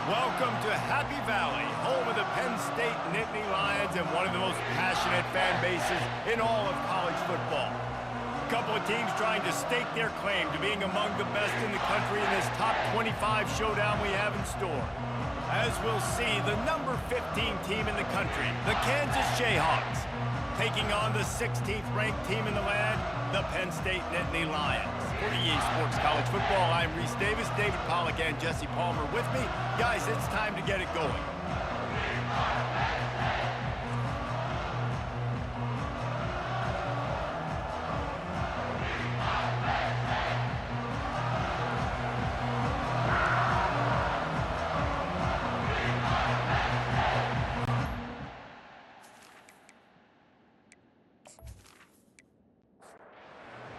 Welcome to Happy Valley, home of the Penn State Nittany Lions and one of the most passionate fan bases in all of college football. A couple of teams trying to stake their claim to being among the best in the country in this top 25 showdown we have in store. As we'll see, the number 15 team in the country, the Kansas Jayhawks, taking on the 16th ranked team in the land, the Penn State Nittany Lions. For EA Sports College Football, I'm Reese Davis, David Pollack, and Jesse Palmer with me. Guys, it's time to get it going.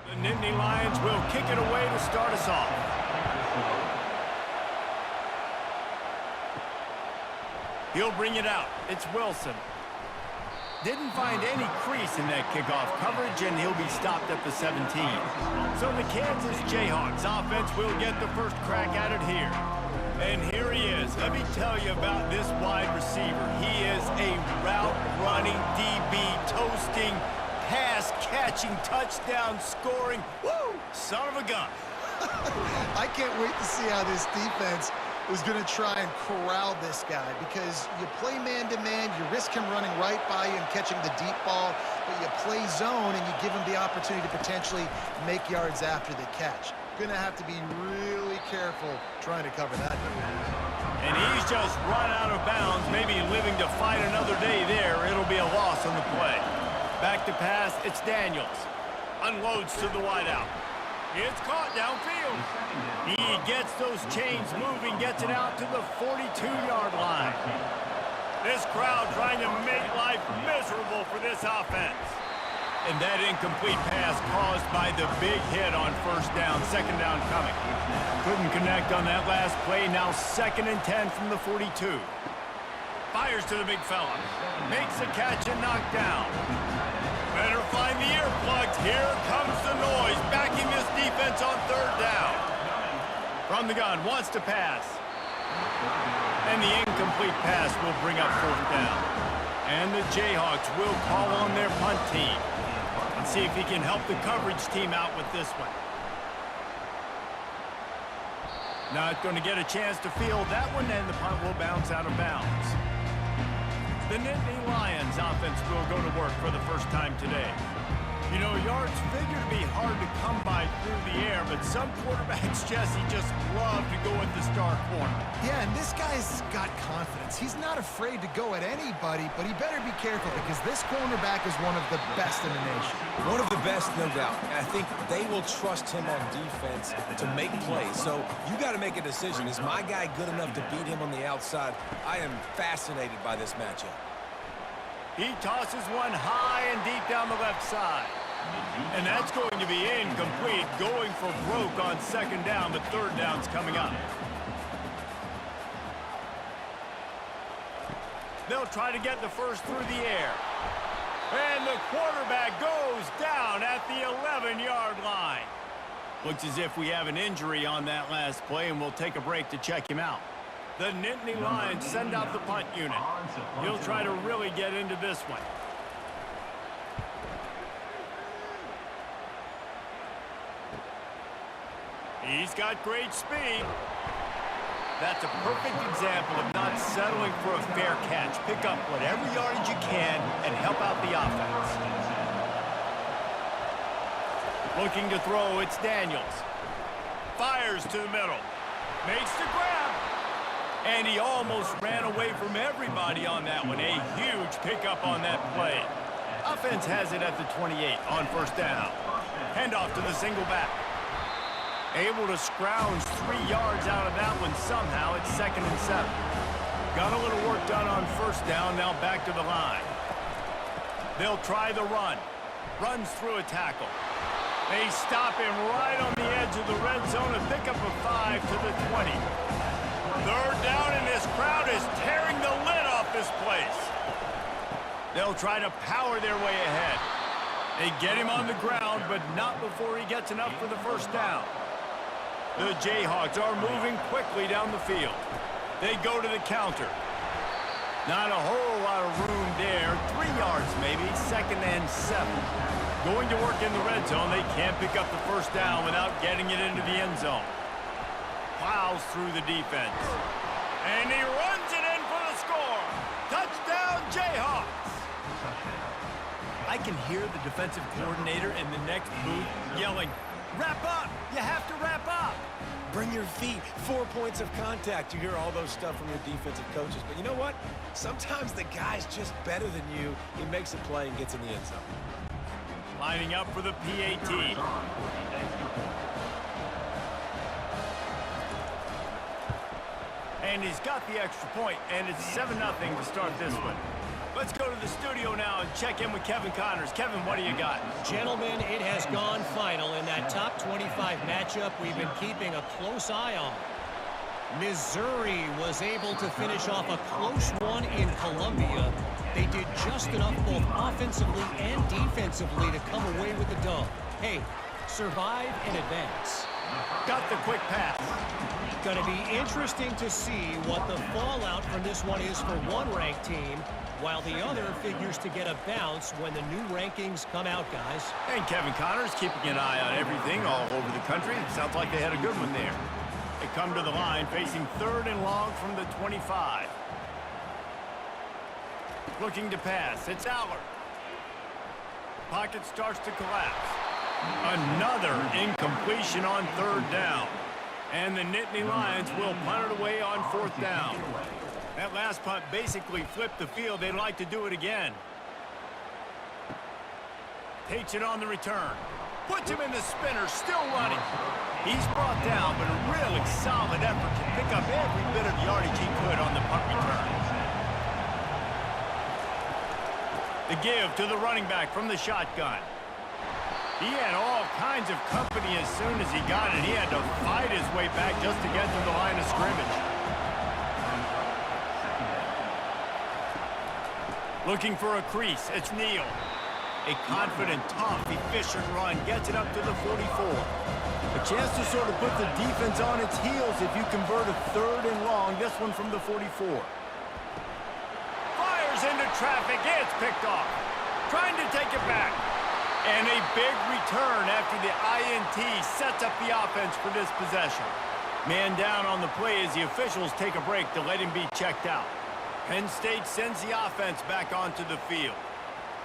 The Nittany Lions will kick it away to start us off. He'll bring it out. It's Wilson. Didn't find any crease in that kickoff coverage, and he'll be stopped at the 17. So the Kansas Jayhawks offense will get the first crack at it here. And here he is. Let me tell you about this wide receiver. He is a route-running DB, toasting, pass-catching, touchdown-scoring, woo, son of a gun. I can't wait to see how this defense is going to try and corral this guy, because you play man-to-man, you risk him running right by you and catching the deep ball, but you play zone and you give him the opportunity to potentially make yards after the catch. Going to have to be really careful trying to cover that. And he's just run out of bounds, maybe living to fight another day there. It'll be a loss on the play. Back to pass, it's Daniels. Unloads to the wideout. It's caught downfield. He gets those chains moving, gets it out to the 42-yard line. This crowd trying to make life miserable for this offense. And that incomplete pass caused by the big hit on first down, second down coming. Couldn't connect on that last play, now 2nd and 10 from the 42. Fires to the big fella. Makes the catch and knocked down. Better find the earplugs. Here comes the noise, backing this defense on third down. From the gun, wants to pass. And the incomplete pass will bring up fourth down. And the Jayhawks will call on their punt team. And see if he can help the coverage team out with this one. Not going to get a chance to field that one, and the punt will bounce out of bounds. The Nittany Lions offense will go to work for the first time today. You know, yards figure to be hard to come by through the air, but some quarterbacks, Jesse, just love to go at the star corner. Yeah, and this guy's got confidence. He's not afraid to go at anybody, but he better be careful, because this cornerback is one of the best in the nation. One of the best, no doubt. And I think they will trust him on defense to make plays. So you got to make a decision. Is my guy good enough to beat him on the outside? I am fascinated by this matchup. He tosses one high and deep down the left side. And that's going to be incomplete, going for broke on second down, but third down's coming up. They'll try to get the first through the air. And the quarterback goes down at the 11-yard line. Looks as if we have an injury on that last play, and we'll take a break to check him out. The Nittany Lions send out the punt unit. He'll try to really get into this one. He's got great speed. That's a perfect example of not settling for a fair catch. Pick up whatever yardage you can and help out the offense. Looking to throw, it's Daniels. Fires to the middle. Makes the grab. And he almost ran away from everybody on that one. A huge pickup on that play. Offense has it at the 28 on first down. Handoff to the single back. Able to scrounge 3 yards out of that one somehow. It's 2nd and 7. Got a little work done on first down, now back to the line. They'll try the run. Runs through a tackle. They stop him right on the edge of the red zone. A pickup of 5 to the 20. Third down, and this crowd is tearing the lid off this place. They'll try to power their way ahead. They get him on the ground, but not before he gets enough for the first down. The Jayhawks are moving quickly down the field. They go to the counter. Not a whole lot of room there. 3 yards maybe, 2nd and 7. Going to work in the red zone. They can't pick up the first down without getting it into the end zone. Plows through the defense. And he runs it in for the score. Touchdown, Jayhawks. I can hear the defensive coordinator in the next booth yelling, "Wrap up! You have to wrap up!" Bring your feet. 4 points of contact. You hear all those stuff from your defensive coaches. But you know what? Sometimes the guy's just better than you. He makes a play and gets in the end zone. Lining up for the PAT. And he's got the extra point, and it's 7-0 to start this one. Let's go to the studio now and check in with Kevin Connors. Kevin, what do you got? Gentlemen, it has gone final in that top 25 matchup we've been keeping a close eye on. Missouri was able to finish off a close one in Columbia. They did just enough both offensively and defensively to come away with the dub. Hey, survive and advance. Got the quick pass. Going to be interesting to see what the fallout from this one is for one ranked team, while the other figures to get a bounce when the new rankings come out, guys. And Kevin Connors keeping an eye on everything all over the country. It sounds like they had a good one there. They come to the line facing 3rd and long from the 25. Looking to pass. It's Allard. Pocket starts to collapse. Another incompletion on 3rd down. And the Nittany Lions will punt it away on 4th down. That last punt basically flipped the field. They'd like to do it again. Takes it on the return. Puts him in the spinner, still running. He's brought down, but a really solid effort to pick up every bit of yardage he could on the punt return. The give to the running back from the shotgun. He had all kinds of company as soon as he got it. He had to fight his way back just to get to the line of scrimmage. Looking for a crease. It's Neal. A confident, tough, efficient run gets it up to the 44. A chance to sort of put the defense on its heels if you convert a 3rd and long. This one from the 44. Fires into traffic. It's picked off. Trying to take it back. And a big return after the INT sets up the offense for this possession. Man down on the play as the officials take a break to let him be checked out. Penn State sends the offense back onto the field.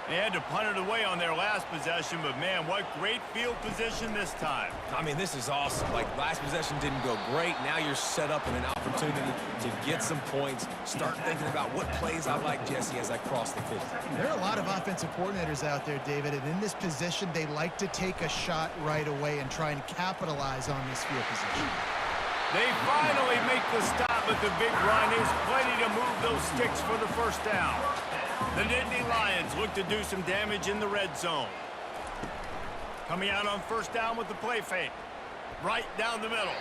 They had to punt it away on their last possession, but man, what great field position this time. I mean, this is awesome. Like, last possession didn't go great. Now you're set up in an opportunity to get some points. Start thinking about what plays I like, Jesse, as I cross the 50. There are a lot of offensive coordinators out there, David, and in this position, they like to take a shot right away and try and capitalize on this field position. They finally make the stop, but the big run is plenty to move those sticks for the first down. The Nittany Lions look to do some damage in the red zone. Coming out on 1st down with the play fake. Right down the middle.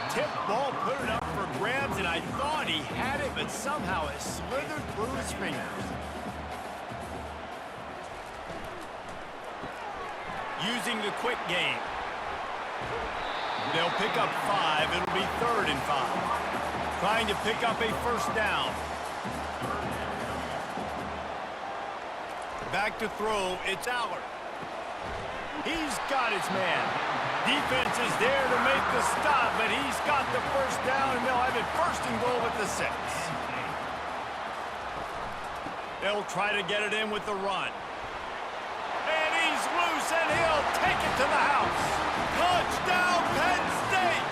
Tip ball, put it up for grabs, and I thought he had it, but somehow it slithered through his fingers. Using the quick game. They'll pick up 5. It'll be 3rd and 5. Trying to pick up a 1st down. Back to throw, it's Allard. He's got his man. Defense is there to make the stop, but he's got the 1st down, and they'll have it 1st and goal at the 6. They'll try to get it in with the run. And he's loose, and he'll take it to the house. Touchdown, Penn State!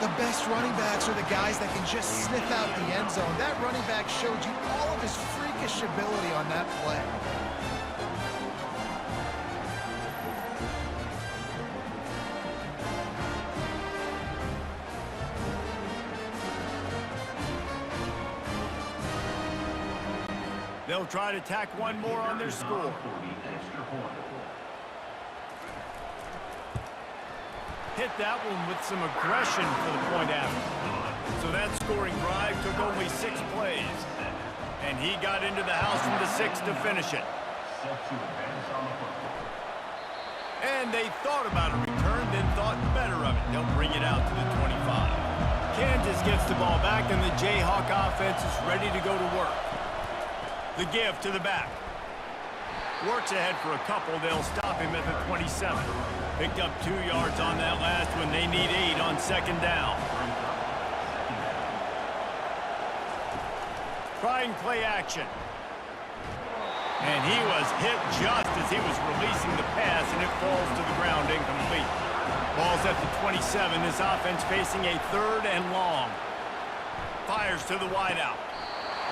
The best running backs are the guys that can just sniff out the end zone. That running back showed you all of his freakish ability on that play. They'll try to tack one more on their score. Hit that one with some aggression for the point after. So that scoring drive took only 6 plays. And he got into the house from the 6 to finish it. And they thought about a return, then thought better of it. They'll bring it out to the 25. Kansas Dallas gets the ball back, and the Jayhawk offense is ready to go to work. The give to the back. Works ahead for a couple. They'll stop him at the 27. Picked up 2 yards on that last one. They need 8 on second down. Trying play action. And he was hit just as he was releasing the pass, and it falls to the ground incomplete. Ball's at the 27. This offense facing a 3rd and long. Fires to the wideout.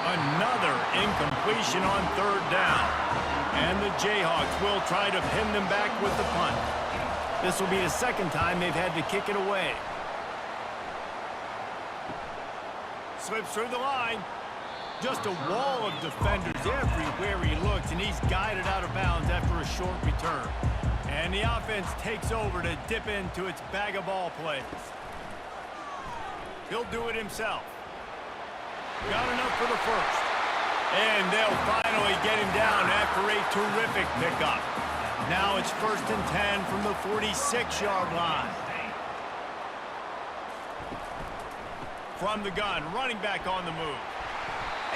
Another incompletion on 3rd down. And the Jayhawks will try to pin them back with the punt. This will be the 2nd time they've had to kick it away. Slips through the line. Just a wall of defenders everywhere he looks, and he's guided out of bounds after a short return. And the offense takes over to dip into its bag of ball plays. He'll do it himself. Got enough for the 1st. And they'll finally get him down after a terrific pickup. Now it's 1st and 10 from the 46-yard line. From the gun, running back on the move.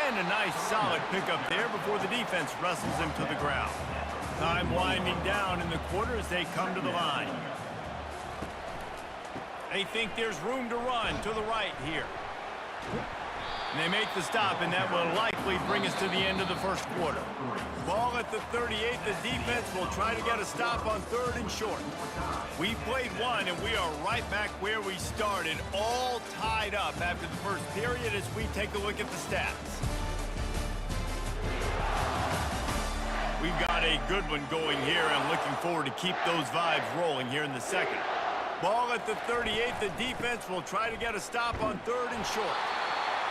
And a nice solid pickup there before the defense wrestles him to the ground. Time winding down in the quarter as they come to the line. They think there's room to run to the right here. And they make the stop, and that will likely bring us to the end of the 1st quarter. Ball at the 38. The defense will try to get a stop on 3rd and short. We played 1, and we are right back where we started, all tied up after the 1st period as we take a look at the stats. We've got a good one going here. I'm looking forward to keep those vibes rolling here in the 2nd. Ball at the 38. The defense will try to get a stop on 3rd and short.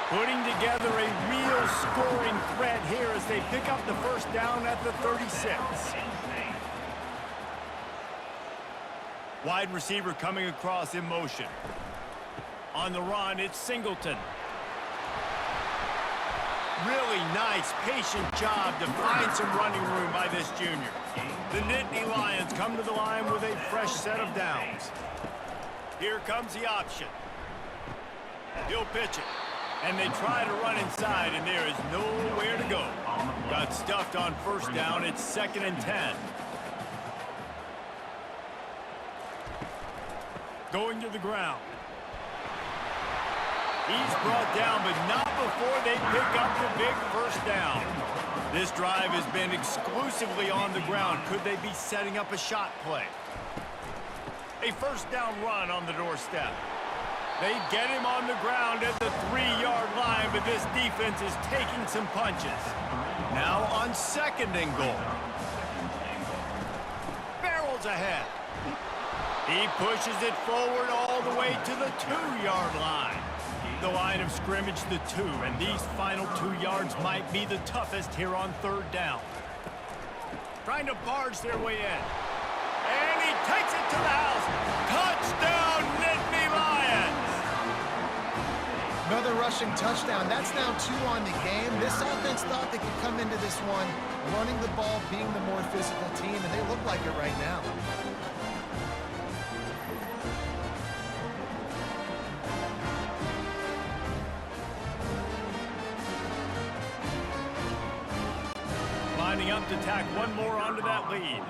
Putting together a real scoring threat here as they pick up the 1st down at the 36. Wide receiver coming across in motion. On the run, it's Singleton. Really nice, patient job to find some running room by this junior. The Nittany Lions come to the line with a fresh set of downs. Here comes the option. He'll pitch it. And they try to run inside, and there is nowhere to go. Got stuffed on 1st down. It's 2nd and 10. Going to the ground. He's brought down, but not before they pick up the big 1st down. This drive has been exclusively on the ground. Could they be setting up a shot play? A 1st down run on the doorstep. They get him on the ground at the 3-yard line, but this defense is taking some punches. Now on 2nd and goal. Barrels ahead. He pushes it forward all the way to the 2-yard line. The line of scrimmage, the 2, and these final 2 yards might be the toughest here on 3rd down. Trying to barge their way in. And he takes it to the house. Touchdown, Nittany Lions! Another rushing touchdown. That's now 2 on the game. This offense thought they could come into this one running the ball, being the more physical team, and they look like it right now. Lining up to tack one more onto that lead.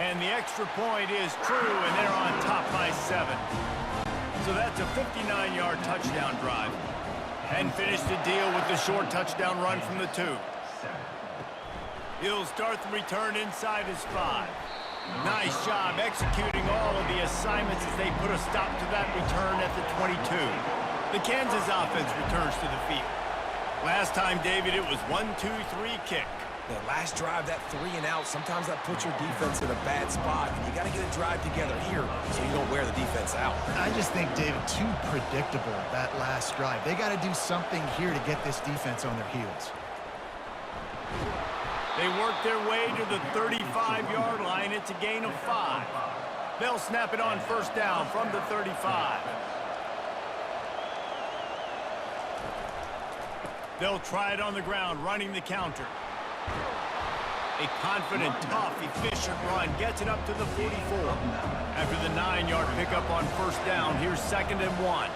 And the extra point is true, and they're on top by 7. So that's a 59-yard touchdown drive. And finish the deal with the short touchdown run from the 2. He'll start the return inside his 5. Nice job executing all of the assignments as they put a stop to that return at the 22. The Kansas offense returns to the field. Last time, David, it was 1-2-3 kick. The last drive, that 3 and out, sometimes that puts your defense in a bad spot, and you got to get a drive together here so you don't wear the defense out. I just think, David, too predictable, that last drive. They got to do something here to get this defense on their heels. They work their way to the 35-yard line. It's a gain of 5. They'll snap it on 1st down from the 35. They'll try it on the ground, running the counter. A confident, tough, efficient run gets it up to the 44. After the 9-yard pickup on first down. Here's 2nd and 1.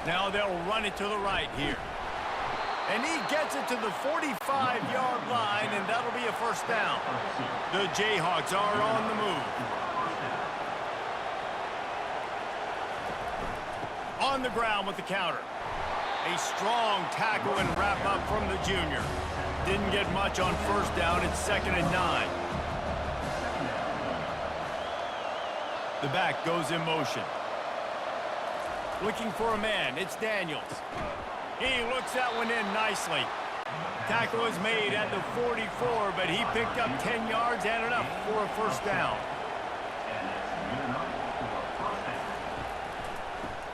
Now they'll run it to the right here. And he gets it to the 45-yard line, and that'll be a first down. The Jayhawks are on the move. On the ground with the counter. A strong tackle and wrap up from the junior. Didn't get much on first down. It's 2nd and 9. The back goes in motion. Looking for a man. It's Daniels. He looks that one in nicely. Tackle is made at the 44, but he picked up 10 yards and enough for a first down.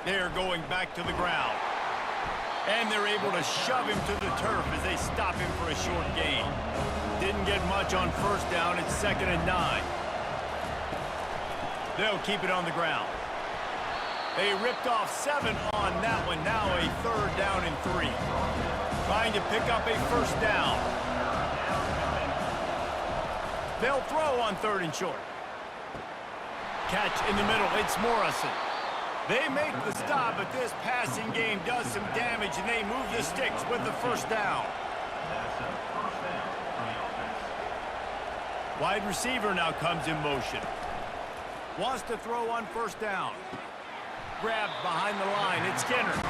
They're going back to the ground. And they're able to shove him to the turf as they stop him for a short gain. Didn't get much on first down. It's 2nd and 9. They'll keep it on the ground. They ripped off 7 on that one. Now a 3rd down and 3. Trying to pick up a first down. They'll throw on 3rd and short. Catch in the middle. It's Morrison. They make the stop, but this passing game does some damage, and they move the sticks with the first down. Wide receiver now comes in motion. Wants to throw on first down. Grabbed behind the line. It's Skinner.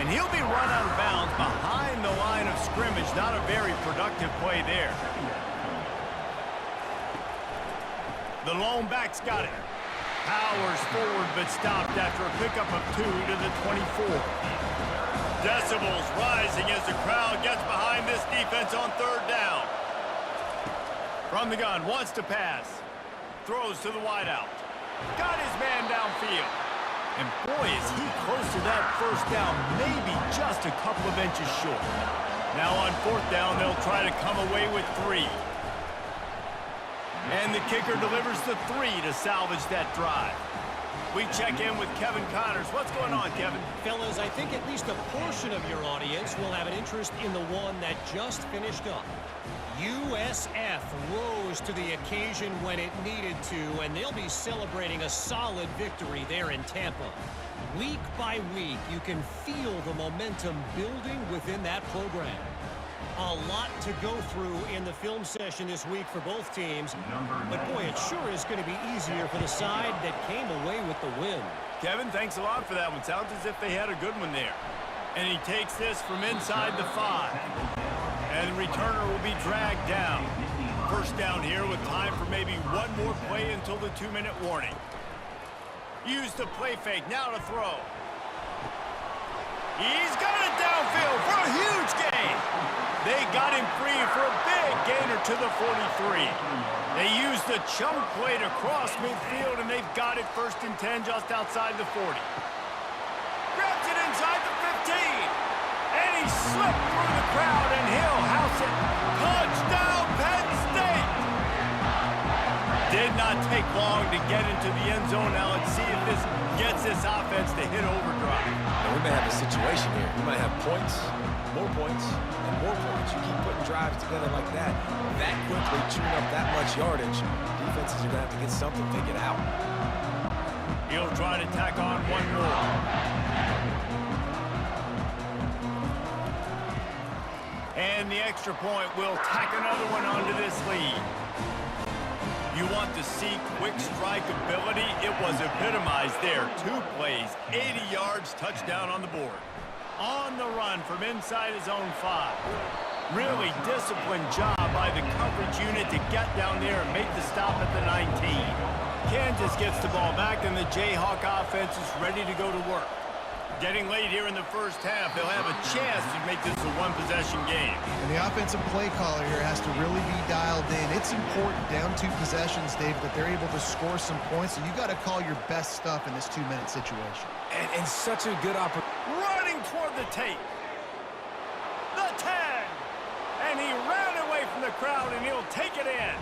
And he'll be run out of bounds behind the line of scrimmage. Not a very productive play there. The lone back's got it. Powers forward, but stopped after a pickup of 2 to the 24. Decibels rising as the crowd gets behind this defense on 3rd down. From the gun, wants to pass. Throws to the wideout. Got his man downfield. And boy, is he close to that first down, maybe just a couple of inches short. Now on 4th down, they'll try to come away with 3. And the kicker delivers the 3 to salvage that drive. We check in with Kevin Connors. What's going on, Kevin? Fellas, I think at least a portion of your audience will have an interest in the one that just finished up. USF rose to the occasion when it needed to, and they'll be celebrating a solid victory there in Tampa. Week by week, you can feel the momentum building within that program. A lot to go through in the film session this week for both teams, but boy, it sure is going to be easier for the side that came away with the win. Kevin, thanks a lot for that one. Sounds as if they had a good one there. And he takes this from inside the 5. And the returner will be dragged down. First down here with time for maybe one more play until the 2-minute warning. Use the play fake, now to throw. He's got it downfield for a huge gain. They got him free for a big gainer to the 43. They used the chunk play to cross midfield, and they've got it 1st and 10 just outside the 40. Grabs it inside the 15. And he slipped through the crowd, and he'll house it. Touchdown, Penn State! Did not take long to get into the end zone. Now let's see if this gets this offense to hit overdrive. Now we may have a situation here. We might have points, more points, and more points. You keep putting drives together like that quickly, chewing up that much yardage, defenses are going to have to get something figured out. He'll try to tack on one more. And the extra point will tack another one onto this lead. You want to see quick strike ability? It was epitomized there. 2 plays, 80 yards, touchdown on the board. On the run from inside his own 5. Really disciplined job by the coverage unit to get down there and make the stop at the 19. Kansas gets the ball back, and the Jayhawk offense is ready to go to work. Getting late here in the first half, they'll have a chance to make this a one-possession game. And the offensive play caller here has to really be dialed in. It's important down 2 possessions, Dave, that they're able to score some points. So you got to call your best stuff in this 2-minute situation. And such a good opportunity. Running toward the tape. The 10. And he ran away from the crowd, and he'll take it in.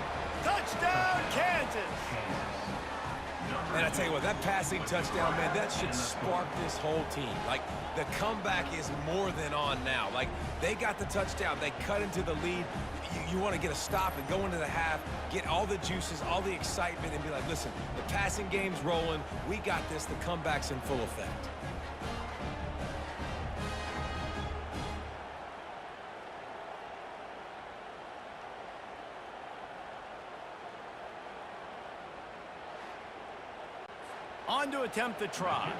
Touchdown, Kansas. And I tell you what, that passing touchdown, man, that should spark this whole team. Like, the comeback is more than on now. Like, they got the touchdown. They cut into the lead. You want to get a stop and go into the half, get all the juices, all the excitement, and be like, listen, the passing game's rolling. We got this. The comeback's in full effect. On to attempt the try.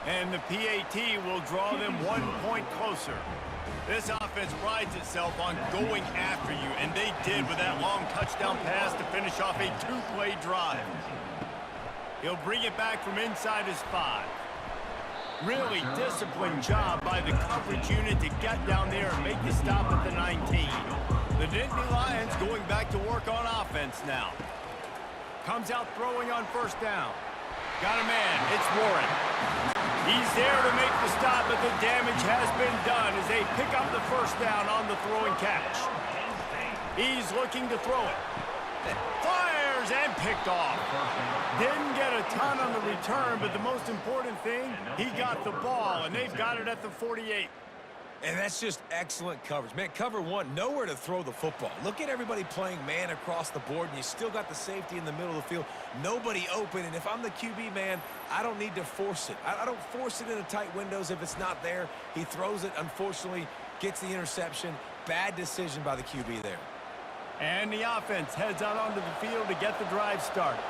And the PAT will draw them 1 point closer. This offense prides itself on going after you, and they did with that long touchdown pass to finish off a 2-play drive. He'll bring it back from inside his 5. Really disciplined job by the coverage unit to get down there and make the stop at the 19. The Nittany Lions going back to work on offense now. Comes out throwing on first down. Got a man. It's Warren. He's there to make the stop, but the damage has been done as they pick up the first down on the throwing catch. He's looking to throw it. Fires and picked off. Didn't get a ton on the return, but the most important thing, he got the ball, and they've got it at the 48. And that's just excellent coverage. Man, cover one, nowhere to throw the football. Look at everybody playing man across the board, and you still got the safety in the middle of the field. Nobody open, and if I'm the QB, man, I don't need to force it. I don't force it into tight windows if it's not there. He throws it, unfortunately, gets the interception. Bad decision by the QB there. And the offense heads out onto the field to get the drive started.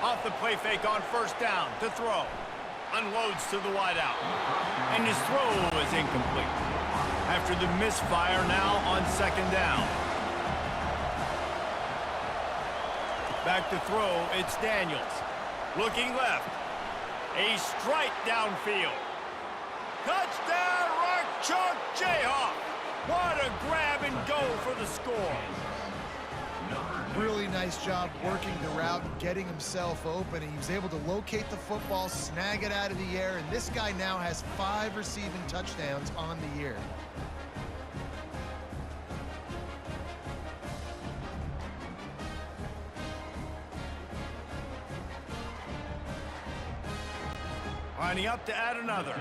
Off the play fake on first down to throw. Unloads to the wideout. And his throw is incomplete. After the misfire now on second down. Back to throw, it's Daniels. Looking left. A strike downfield. Touchdown, Rock Chalk Jayhawk. What a grab and go for the score. Really nice job working the route and getting himself open. He was able to locate the football, snag it out of the air, and this guy now has 5 receiving touchdowns on the year. Lining up to add another.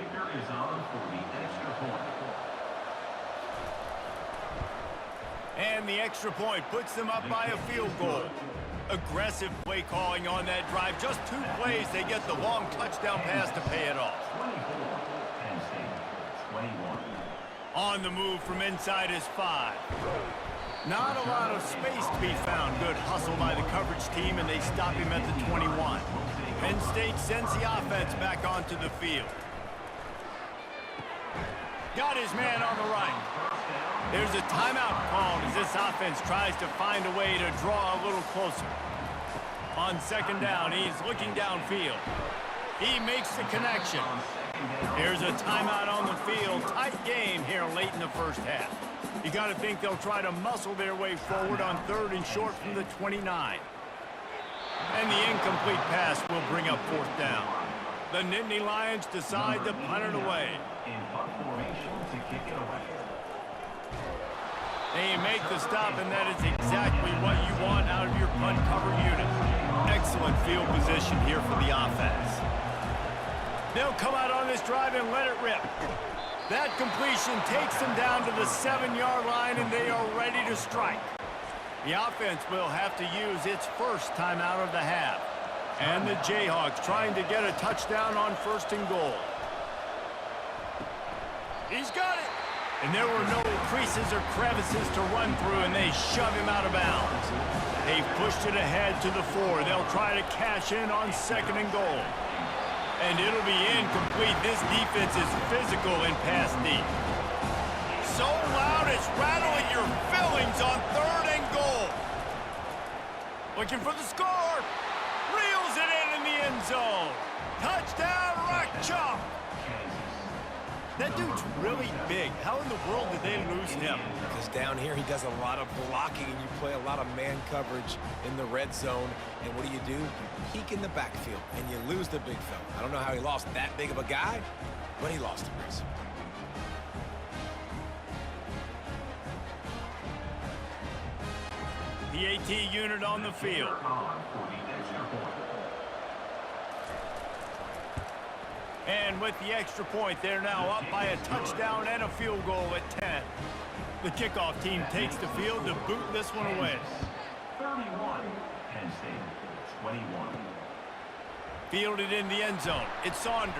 And the extra point puts them up by a field goal. Aggressive play calling on that drive. Just 2 plays, they get the long touchdown pass to pay it off. On the move from inside his 5. Not a lot of space to be found. Good hustle by the coverage team, and they stop him at the 21. Penn State sends the offense back onto the field. Got his man on the right. There's a timeout called as this offense tries to find a way to draw a little closer. On second down, he's looking downfield. He makes the connection. Here's a timeout on the field. Tight game here late in the first half. You got to think they'll try to muscle their way forward on 3rd and short from the 29. And the incomplete pass will bring up 4th down. The Nittany Lions decide to punt it away. They make the stop, and that is exactly what you want out of your punt cover unit. Excellent field position here for the offense. They'll come out on this drive and let it rip. That completion takes them down to the 7-yard line, and they are ready to strike. The offense will have to use its first timeout of the half. And the Jayhawks trying to get a touchdown on 1st and goal. He's got it. And there were no creases or crevices to run through, and they shove him out of bounds. They've pushed it ahead to the 4. They'll try to cash in on 2nd and goal. And it'll be incomplete. This defense is physical and pass deep. So loud it's rattling your fillings on 3rd and goal. Looking for the score. Reels it in the end zone. Touchdown, Rock Chalk. That dude's really big. How in the world did they lose him? Because down here he does a lot of blocking, and you play a lot of man coverage in the red zone. And what do? You peek in the backfield, and you lose the big fella. I don't know how he lost that big of a guy, but he lost him, Reese. PAT unit on the field. And with the extra point, they're now up by a touchdown and a field goal at 10. The kickoff team takes the field to boot this one away. 31, Penn State, 21. Fielded in the end zone. It's Saunders.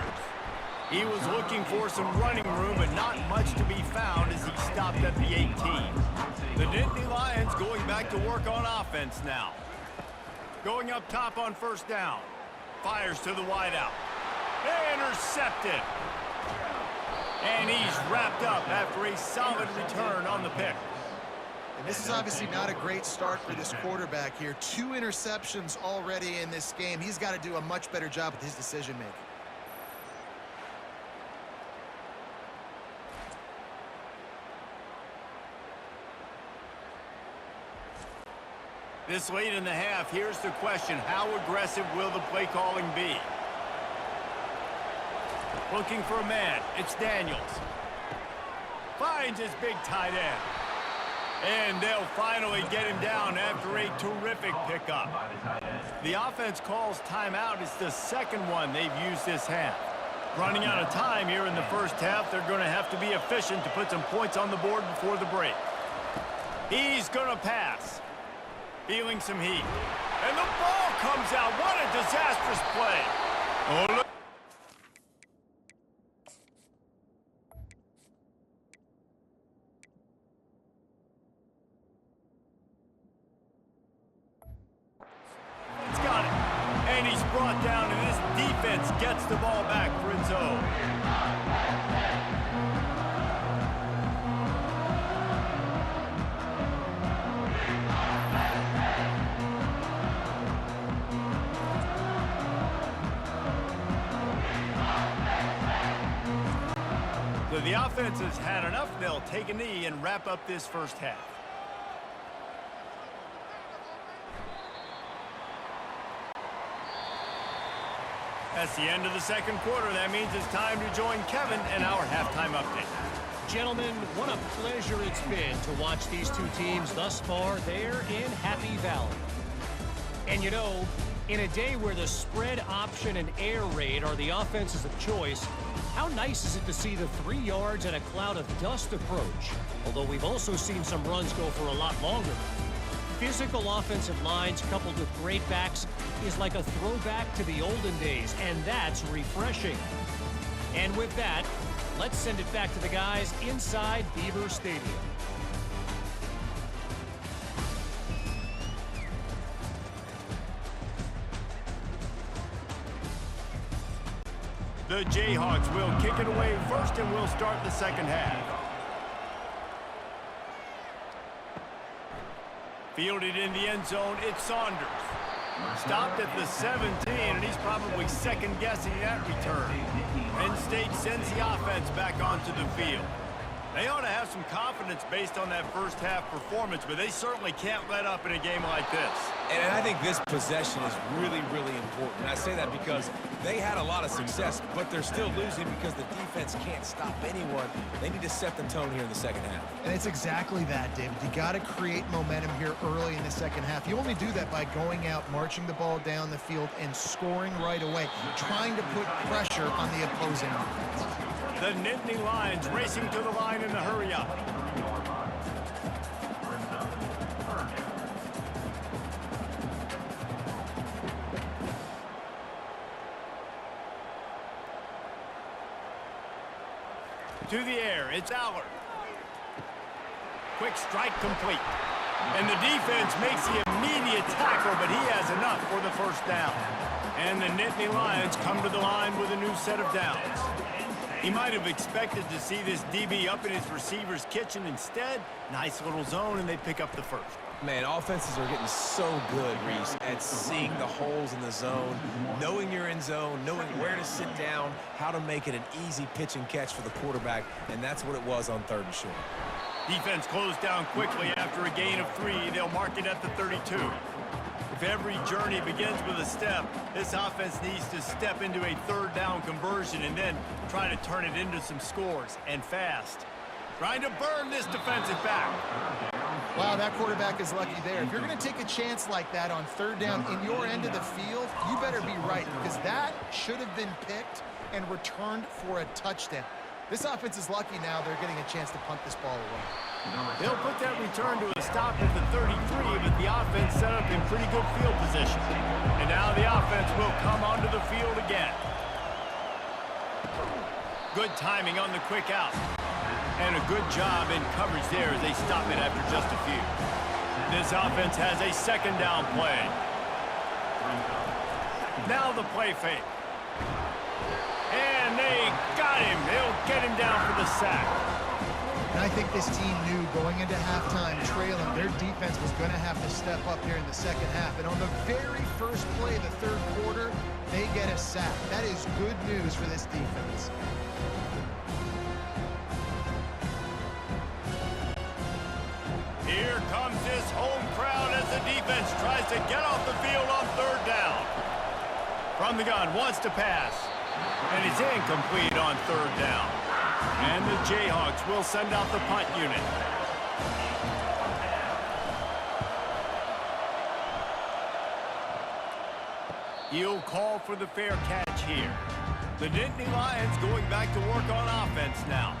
He was looking for some running room, but not much to be found as he stopped at the 18. The Nittany Lions going back to work on offense now. Going up top on first down. Fires to the wideout. Intercepted. And he's wrapped up after a solid return on the pick. And this is obviously not a great start for this quarterback here. 2 interceptions already in this game. He's got to do a much better job with his decision-making. This late in the half, here's the question. How aggressive will the play calling be? Looking for a man. It's Daniels. Finds his big tight end. And they'll finally get him down after a terrific pickup. The offense calls timeout. It's the second one they've used this half. Running out of time here in the first half. They're going to have to be efficient to put some points on the board before the break. He's going to pass. Feeling some heat. And the ball comes out. What a disastrous play. Oh, look. He's got it. And he's brought down, and this defense gets the ball back for its own. So the offense has had enough. They'll take a knee and wrap up this first half. That's the end of the second quarter. That means it's time to join Kevin in our halftime update. Gentlemen, what a pleasure it's been to watch these two teams thus far there in Happy Valley. And you know, in a day where the spread option and air raid are the offenses of choice, how nice is it to see the 3 yards and a cloud of dust approach? Although we've also seen some runs go for a lot longer. Physical offensive lines coupled with great backs is like a throwback to the olden days, and that's refreshing. And with that, let's send it back to the guys inside Beaver Stadium. The Jayhawks will kick it away first, and we'll start the second half. Fielded in the end zone, it's Saunders. Stopped at the 17, and he's probably second-guessing that return. Penn State sends the offense back onto the field. They ought to have some confidence based on that first half performance, but they certainly can't let up in a game like this. And I think this possession is really, really important. And I say that because they had a lot of success, but they're still losing because the defense can't stop anyone. They need to set the tone here in the second half. And it's exactly that, David. You got to create momentum here early in the second half. You only do that by going out, marching the ball down the field, and scoring right away, trying to put pressure on the opposing offense. The Nittany Lions racing to the line in the hurry-up. To the air, it's Allard. Quick strike complete. And the defense makes the immediate tackle, but he has enough for the first down. And the Nittany Lions come to the line with a new set of downs. He might have expected to see this DB up in his receiver's kitchen. Instead, nice little zone, and they pick up the first. Man, offenses are getting so good, Reese, at seeing the holes in the zone, knowing you're in zone, knowing where to sit down, how to make it an easy pitch and catch for the quarterback, and that's what it was on 3rd and short. Defense closed down quickly after a gain of 3. They'll mark it at the 32. If every journey begins with a step, this offense needs to step into a 3rd down conversion and then try to turn it into some scores, and fast. Trying to burn this defensive back. Wow, that quarterback is lucky there. If you're going to take a chance like that on third down in your end of the field, you better be right, because that should have been picked and returned for a touchdown. This offense is lucky now they're getting a chance to punt this ball away. They'll put that return to a stop at the 33, but the offense set up in pretty good field position. And now the offense will come onto the field again. Good timing on the quick out. And a good job in coverage there as they stop it after just a few. This offense has a second down play. Now the play fake. And they got him. They'll get him down for the sack. And I think this team knew going into halftime trailing, their defense was going to have to step up here in the second half. And on the very first play of the third quarter, they get a sack. That is good news for this defense. Here comes this home crowd as the defense tries to get off the field on third down. From the gun, wants to pass. And he's incomplete on third down. And the Jayhawks will send out the punt unit. He'll call for the fair catch here. The Nittany Lions going back to work on offense now.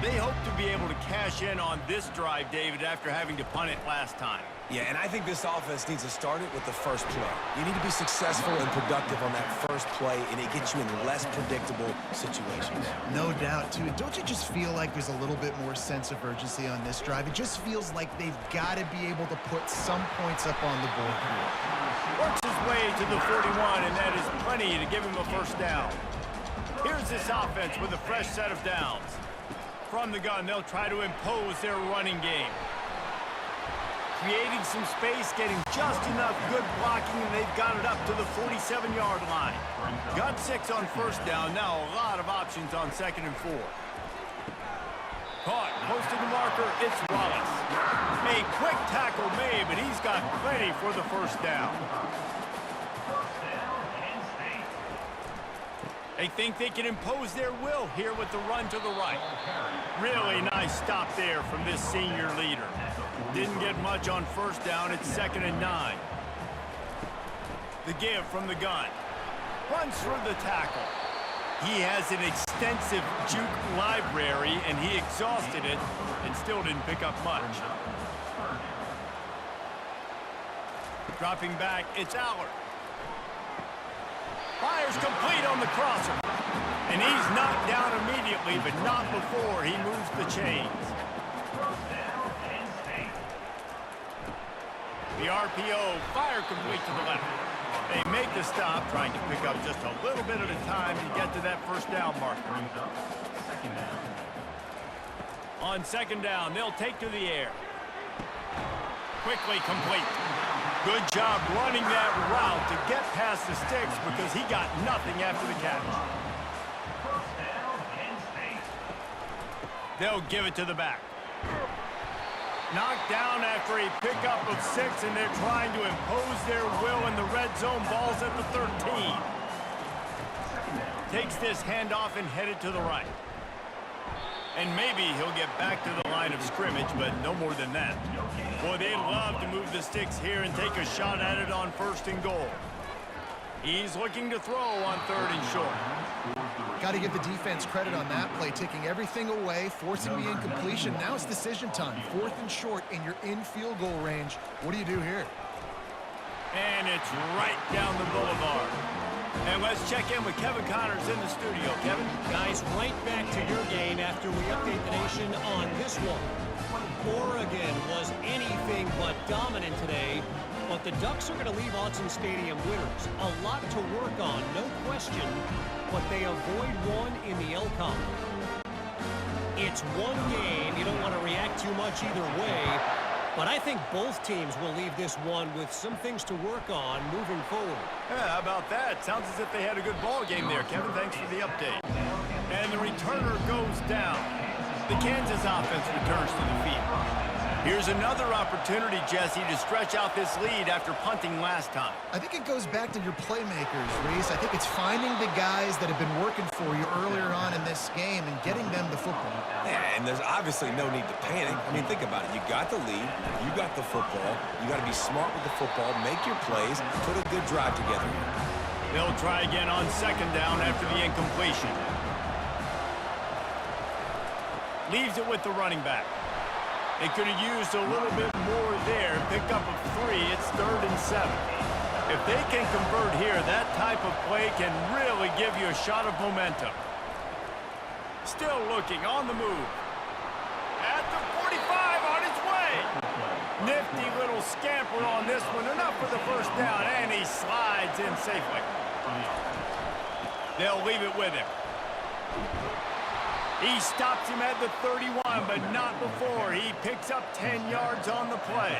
They hope to be able to cash in on this drive, David, after having to punt it last time. Yeah, and I think this offense needs to start it with the first play. You need to be successful and productive on that first play, and it gets you in less predictable situations. No doubt, too. Don't you just feel like there's a little bit more sense of urgency on this drive? It just feels like they've got to be able to put some points up on the board here. Works his way to the 41, and that is plenty to give him a first down. Here's this offense with a fresh set of downs. From the gun, they'll try to impose their running game. Creating some space, getting just enough good blocking, and they've got it up to the 47-yard line. Got 6 on first down, now a lot of options on 2nd and 4. Caught, close to the marker, it's Wallace. A quick tackle made, but he's got plenty for the first down. They think they can impose their will here with the run to the right. Really nice stop there from this senior leader. Didn't get much on first down. It's 2nd and 9. The give from the gun. Runs through the tackle. He has an extensive juke library, and he exhausted it and still didn't pick up much. Dropping back, it's Allard. Fires complete on the crosser. And he's knocked down immediately, but not before he moves the chains. The RPO, fire complete to the left. They make the stop, trying to pick up just a little bit at a time to get to that first down marker. On 2nd down, they'll take to the air. Quickly complete. Good job running that route to get past the sticks because he got nothing after the catch. They'll give it to the back. Knocked down after a pickup of 6, and they're trying to impose their will in the red zone. Ball's at the 13. Takes this handoff and headed to the right. And maybe he'll get back to the line of scrimmage, but no more than that. Boy, they'd love to move the sticks here and take a shot at it on 1st and goal. He's looking to throw on 3rd and short. Got to give the defense credit on that play, taking everything away, forcing the incompletion. Now it's decision time. 4th and short, and you're in field goal range. What do you do here? And it's right down the boulevard. And let's check in with Kevin Connors in the studio. Kevin? Guys, right back to your game after we update the nation on this one. Oregon was anything but dominant today, but the Ducks are going to leave Autzen Stadium winners. A lot to work on, no question, but they avoid one in the LCON. It's one game. You don't want to react too much either way, but I think both teams will leave this one with some things to work on moving forward. Yeah, how about that? Sounds as if they had a good ball game there, Kevin. Thanks for the update. And the returner goes down. The Kansas offense returns to the field. Here's another opportunity, Jesse, to stretch out this lead after punting last time. I think it goes back to your playmakers, Reese. I think it's finding the guys that have been working for you earlier on in this game and getting them the football. Yeah, and there's obviously no need to panic. I mean, think about it. You got the lead. You got the football. You got to be smart with the football, make your plays, put a good drive together. They'll try again on second down after the incompletion. Leaves it with the running back. They could have used a little bit more there. Pick up a 3. It's 3rd and 7. If they can convert here, that type of play can really give you a shot of momentum. Still looking on the move. At the 45 on its way. Nifty little scamper on this one. Enough for the first down, and he slides in safely. They'll leave it with him. He stops him at the 31, but not before. He picks up 10 yards on the play.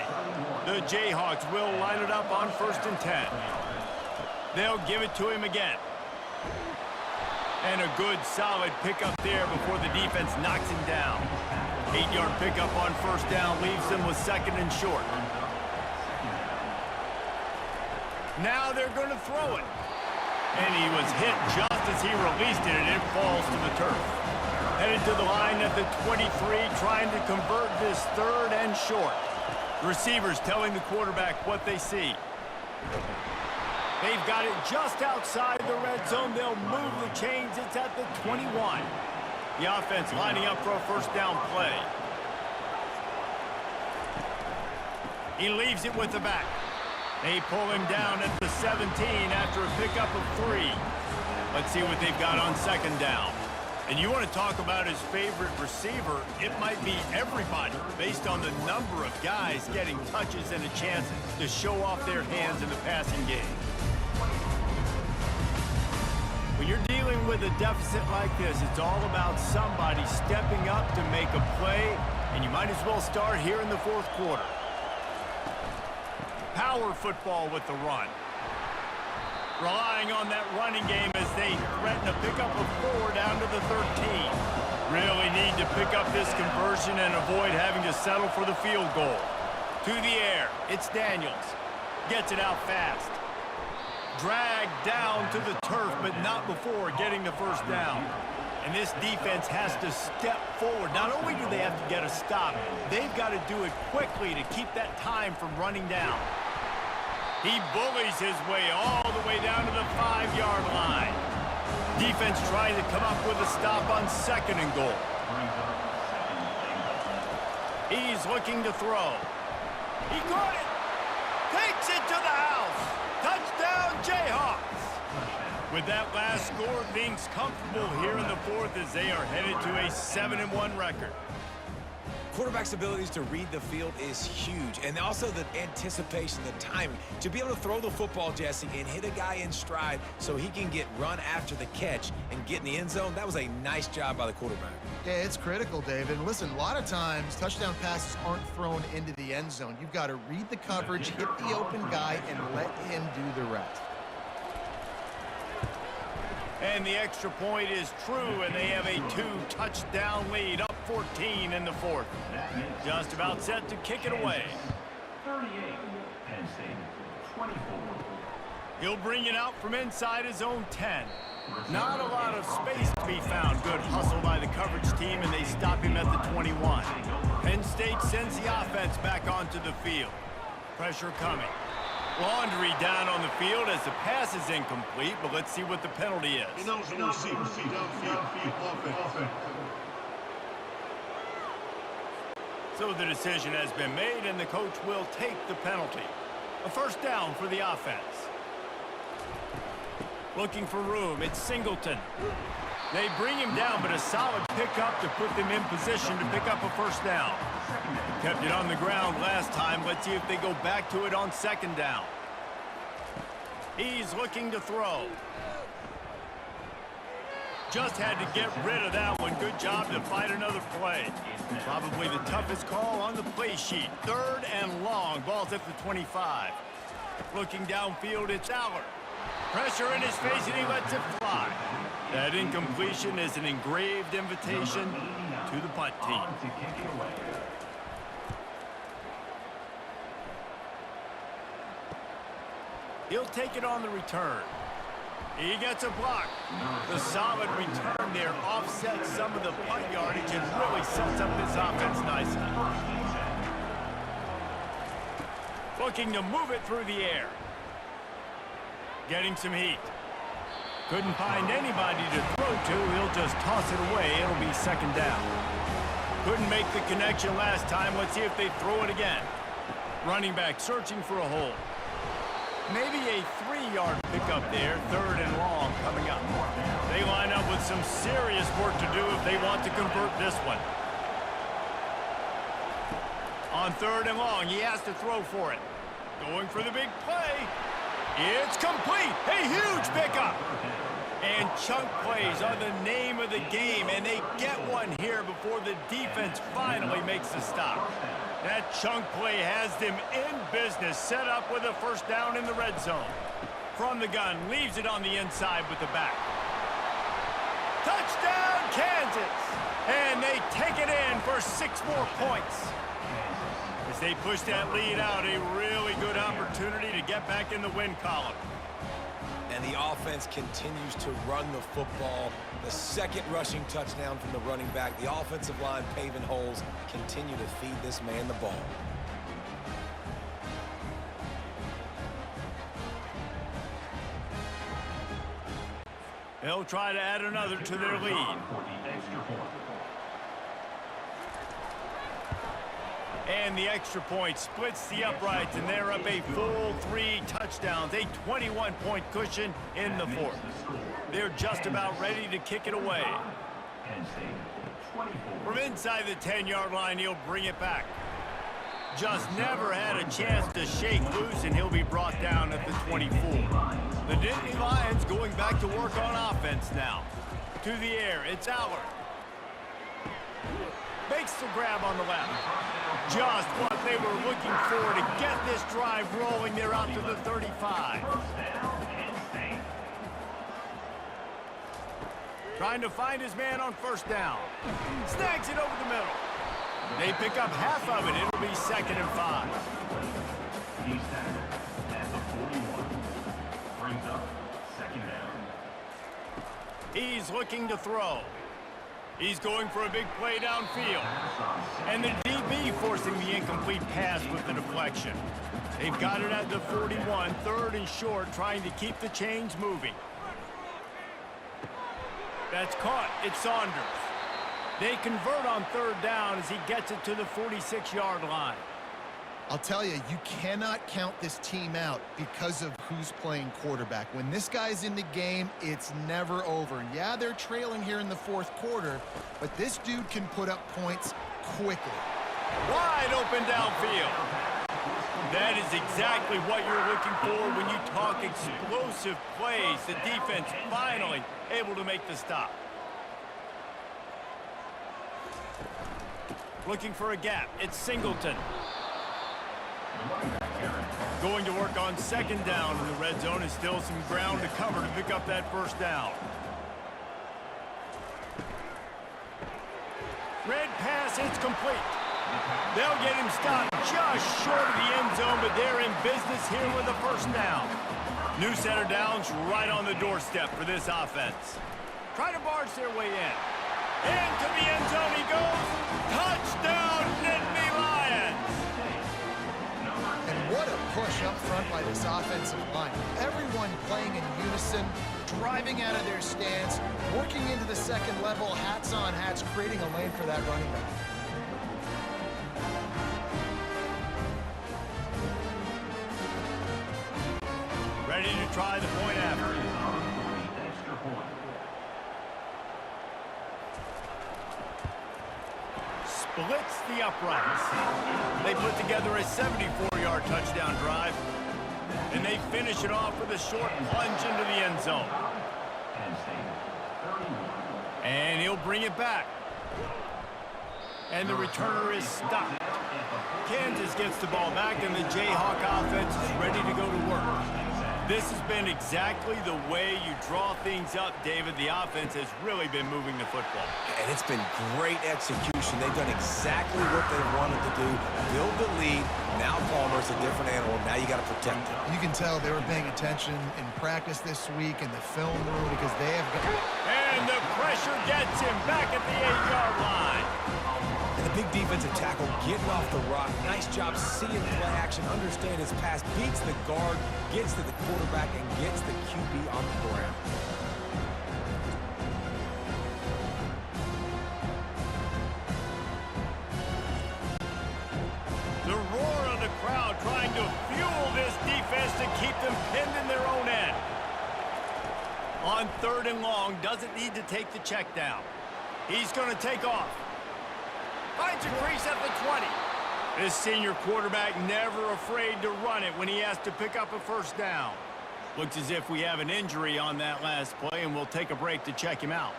The Jayhawks will line it up on 1st and 10. They'll give it to him again. And a good, solid pickup there before the defense knocks him down. 8-yard pickup on 1st down leaves him with 2nd and short. Now they're going to throw it. And he was hit just as he released it, and it falls to the turf. Headed to the line at the 23, trying to convert this 3rd and short. The receivers telling the quarterback what they see. They've got it just outside the red zone. They'll move the chains. It's at the 21. The offense lining up for a 1st down play. He leaves it with the back. They pull him down at the 17 after a pickup of 3. Let's see what they've got on 2nd down. And you want to talk about his favorite receiver, it might be everybody based on the number of guys getting touches and a chance to show off their hands in the passing game. When you're dealing with a deficit like this, it's all about somebody stepping up to make a play, and you might as well start here in the 4th quarter. Power football with the run. Relying on that running game as they threaten a pickup of 4 down to the 13. Really need to pick up this conversion and avoid having to settle for the field goal. To the air, it's Daniels. Gets it out fast. Dragged down to the turf, but not before getting the 1st down. And this defense has to step forward. Not only do they have to get a stop, they've got to do it quickly to keep that time from running down. He bullies his way all the way down to the 5-yard line. Defense trying to come up with a stop on 2nd and goal. He's looking to throw. He caught it. Takes it to the house. Touchdown, Jayhawks. With that last score, things comfortable here in the 4th as they are headed to a 7-1 record. Quarterback's abilities to read the field is huge, and also the anticipation, the timing. To be able to throw the football, Jesse, and hit a guy in stride so he can get run after the catch and get in the end zone, that was a nice job by the quarterback. Yeah, it's critical, David. And listen, a lot of times, touchdown passes aren't thrown into the end zone. You've got to read the coverage, hit the open guy, and let him do the rest. And the extra point is true, and they have a 2-touchdown lead, up 14 in the 4th. Just about set to kick it away. 38, Penn State, 24. He'll bring it out from inside his own 10. Not a lot of space to be found. Good hustle by the coverage team, and they stop him at the 21. Penn State sends the offense back onto the field. Pressure coming. Laundry down on the field as the pass is incomplete, but let's see what the penalty is. So the decision has been made, and the coach will take the penalty. A 1st down for the offense. Looking for room, it's Singleton. They bring him down, but a solid pickup to put them in position to pick up a 1st down. Kept it on the ground last time. Let's see if they go back to it on 2nd down. He's looking to throw. Just had to get rid of that one. Good job to fight another play. Probably the toughest call on the play sheet. 3rd and long. Ball's at the 25. Looking downfield, it's Aller. Pressure in his face, and he lets it fly. That incompletion is an engraved invitation to the punt team. He'll take it on the return. He gets a block. The solid return there offsets some of the punt yardage and really sets up this offense nicely. Looking to move it through the air. Getting some heat. Couldn't find anybody to throw to. He'll just toss it away. It'll be second down. Couldn't make the connection last time. Let's see if they throw it again. Running back searching for a hole. Maybe a 3-yard pickup there. Third and long coming up. They line up with some serious work to do if they want to convert this one. On third and long, he has to throw for it. Going for the big play. It's complete. A huge pickup. And chunk plays are the name of the game, and they get one here before the defense finally makes the stop. That chunk play has them in business, set up with a first down in the red zone. From the gun, leaves it on the inside with the back. Touchdown, Kansas! And they take it in for 6 more points. As they push that lead out, a really good opportunity to get back in the win column. And the offense continues to run the football. The second rushing touchdown from the running back. The offensive line paving holes. Continue to feed this man the ball. They'll try to add another to their lead. And the extra point splits the uprights, and they're up a full 3 touchdowns, a 21-point cushion in the fourth. They're just about ready to kick it away. From inside the 10-yard line, he'll bring it back. Just never had a chance to shake loose, and he'll be brought down at the 24. The Nittany Lions going back to work on offense now. To the air, it's Allard. Makes the grab on the left. Just what they were looking for to get this drive rolling. They're out to the 35. Trying to find his man on first down. Snags it over the middle. They pick up half of it. It'll be 2nd and 5. He's tackled at the 41. Brings up 2nd down. He's looking to throw. He's going for a big play downfield. And the DB forcing the incomplete pass with the deflection. They've got it at the 41, 3rd and short, trying to keep the chains moving. That's caught. It's Saunders. They convert on 3rd down as he gets it to the 46-yard line. I'll tell you, you cannot count this team out because of who's playing quarterback. When this guy's in the game, it's never over. Yeah, they're trailing here in the 4th quarter, but this dude can put up points quickly. Wide open downfield. That is exactly what you're looking for when you talk explosive plays. The defense finally able to make the stop. Looking for a gap. It's Singleton. Going to work on 2nd down in the red zone, and still some ground to cover to pick up that first down. Red pass, it's complete. They'll get him stopped just short of the end zone, but they're in business here with a first down. New set of downs right on the doorstep for this offense. Try to barge their way in. Into the end zone he goes. Touchdown, Nittany Lions! And what a push up front by this offensive line. Everyone playing in unison, driving out of their stance, working into the 2nd level, hats on hats, creating a lane for that running back. Ready to try the point after. Splits the uprights. They put together a 74-yard touchdown drive, and they finish it off with a short plunge into the end zone. And he'll bring it back. And the returner is stopped. Kansas gets the ball back, and the Jayhawk offense is ready to go to work. This has been exactly the way you draw things up, David. The offense has really been moving the football. And it's been great execution. They've done exactly what they wanted to do. Build the lead. Now Palmer's a different animal. Now you got to protect him. You can tell they were paying attention in practice this week in the film room because they have got... And the pressure gets him back at the 8-yard line. And the big defensive tackle getting off the rock. Nice job seeing play action, understand his pass, beats the guard, gets to the quarterback, and gets the QB on the ground. The roar of the crowd trying to fuel this defense to keep them pinned in their own end. On 3rd and long, doesn't need to take the check down. He's going to take off. Finds a crease at the 20. This senior quarterback never afraid to run it when he has to pick up a first down. Looks as if we have an injury on that last play, and we'll take a break to check him out.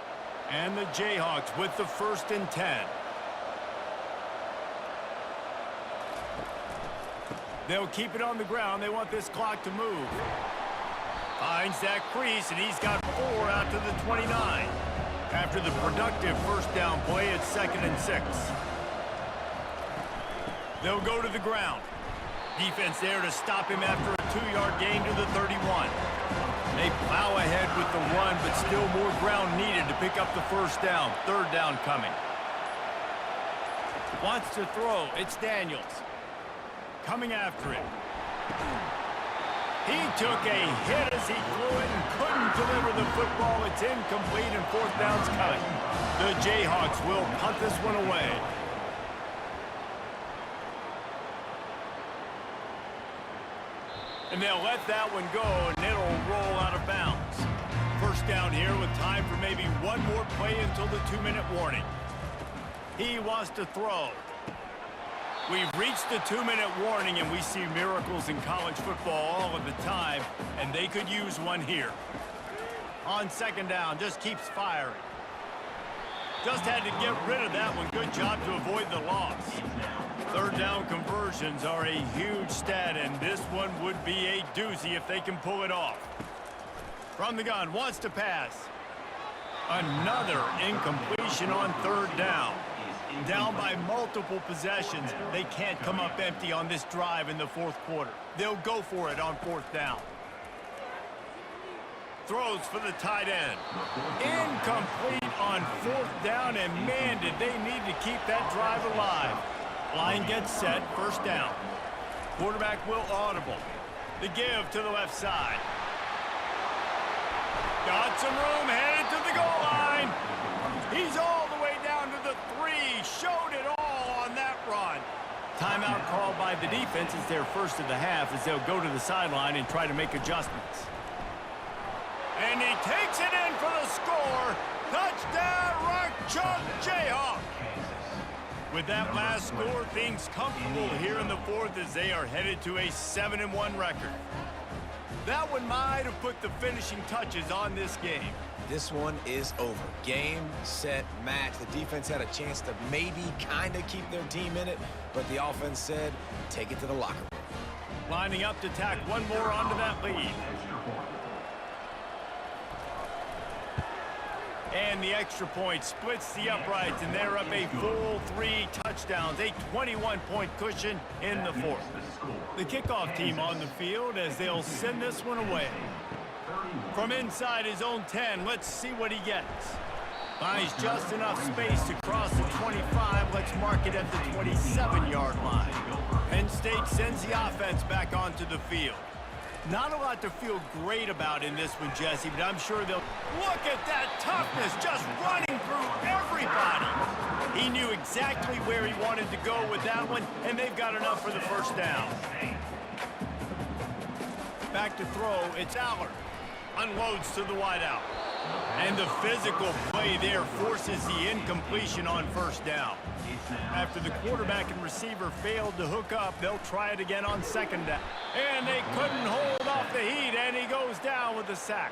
And the Jayhawks with the 1st and 10. They'll keep it on the ground. They want this clock to move. Finds that crease, and he's got 4 out to the 29. After the productive first down play, it's 2nd and 6. They'll go to the ground. Defense there to stop him after a 2-yard gain to the 31. They plow ahead with the run, but still more ground needed to pick up the first down. 3rd down coming. Wants to throw. It's Daniels. Coming after it. He took a hit as he threw it and couldn't deliver the football. It's incomplete and 4th down's coming. The Jayhawks will punt this one away. And they'll let that one go, and it'll roll out of bounds. First down here with time for maybe one more play until the 2-minute warning. He wants to throw. We've reached the 2-minute warning, and we see miracles in college football all of the time, and they could use one here. On 2nd down, just keeps firing. Just had to get rid of that one. Good job to avoid the loss. 3rd down conversions are a huge stat, and this one would be a doozy if they can pull it off. From the gun, wants to pass. Another incompletion on 3rd down. Down by multiple possessions. They can't come up empty on this drive in the 4th quarter. They'll go for it on 4th down. Throws for the tight end. Incomplete on 4th down, and man, did they need to keep that drive alive. Line gets set, 1st down. Quarterback will audible. The give to the left side. Got some room, headed to the goal line. He's all the way down to the 3. Showed it all on that run. Timeout called by the defense is their first of the half as they'll go to the sideline and try to make adjustments. And he takes it in for the score. Touchdown, Rock Chalk Jayhawk. With that last score, things comfortable here in the 4th as they are headed to a 7-1 record. That one might have put the finishing touches on this game. This one is over. Game, set, match. The defense had a chance to maybe kind of keep their team in it, but the offense said, take it to the locker room. Lining up to tack one more onto that lead. And the extra point splits the uprights, and they're up a full 3 touchdowns, a 21-point cushion in the 4th. The kickoff team on the field as they'll send this one away. From inside his own 10, let's see what he gets. Finds just enough space to cross the 25. Let's mark it at the 27-yard line. Penn State sends the offense back onto the field. Not a lot to feel great about in this one, Jesse, but I'm sure they'll... Look at that toughness, just running through everybody. He knew exactly where he wanted to go with that one, and they've got enough for the first down. Back to throw, it's Allard. Unloads to the wideout. And the physical play there forces the incompletion on 1st down. After the quarterback and receiver failed to hook up, they'll try it again on 2nd down. And they couldn't hold off the heat, and he goes down with a sack.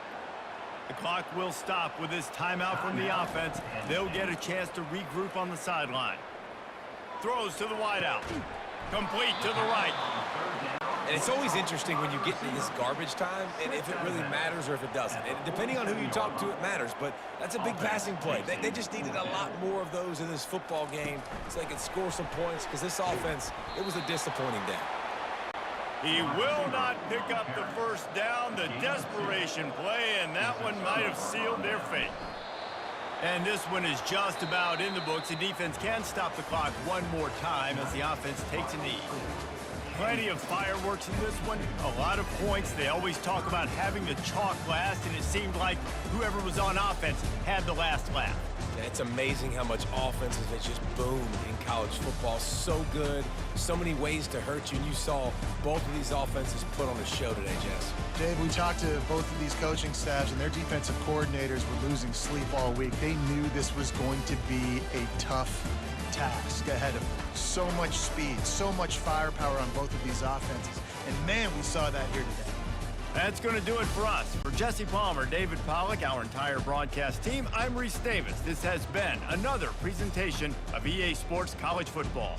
The clock will stop with this timeout from the offense. They'll get a chance to regroup on the sideline. Throws to the wideout. Complete to the right. And it's always interesting when you get into this garbage time and if it really matters or if it doesn't. And depending on who you talk to, it matters. But that's a big passing play. They just needed a lot more of those in this football game so they could score some points because this offense, it was a disappointing day. He will not pick up the first down, the desperation play, and that one might have sealed their fate. And this one is just about in the books. The defense can stop the clock one more time as the offense takes a knee. Plenty of fireworks in this one, a lot of points. They always talk about having the chalk last, and it seemed like whoever was on offense had the last laugh. It's amazing how much offenses have just boomed in college football. So good, so many ways to hurt you, and you saw both of these offenses put on a show today, Jess. Dave, we talked to both of these coaching staffs, and their defensive coordinators were losing sleep all week. They knew this was going to be a tough task ahead of them. So much speed, so much firepower on both of these offenses. And, man, we saw that here today. That's going to do it for us. For Jesse Palmer, David Pollack, our entire broadcast team, I'm Reese Davis. This has been another presentation of EA Sports College Football.